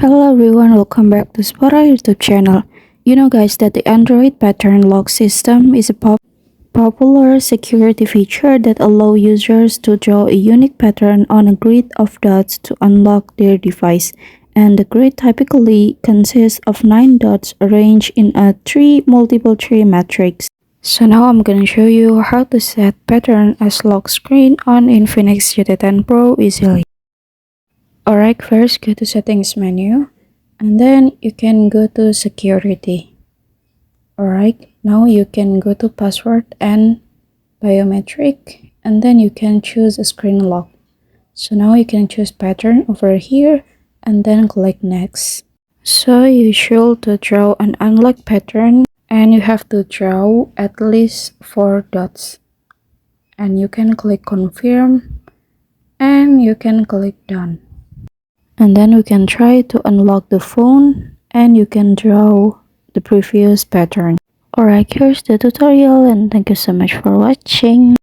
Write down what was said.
Hello everyone, welcome back to Spora YouTube channel. You know guys that the Android pattern lock system is a popular security feature that allows users to draw a unique pattern on a grid of dots to unlock their device. And the grid typically consists of 9 dots arranged in a multiple tree matrix. So now I'm gonna show you how to set pattern as lock screen on Infinix GT10 Pro easily. Alright, first go to settings menu and then you can go to security. Alright, now you can go to password and biometric and then you can choose a screen lock. So now you can choose pattern over here and then click next. So you should to draw an unlock pattern and you have to draw at least 4 dots. And you can click confirm and you can click done. And then we can try to unlock the phone and you can draw the previous pattern. Alright, here's the tutorial and thank you so much for watching.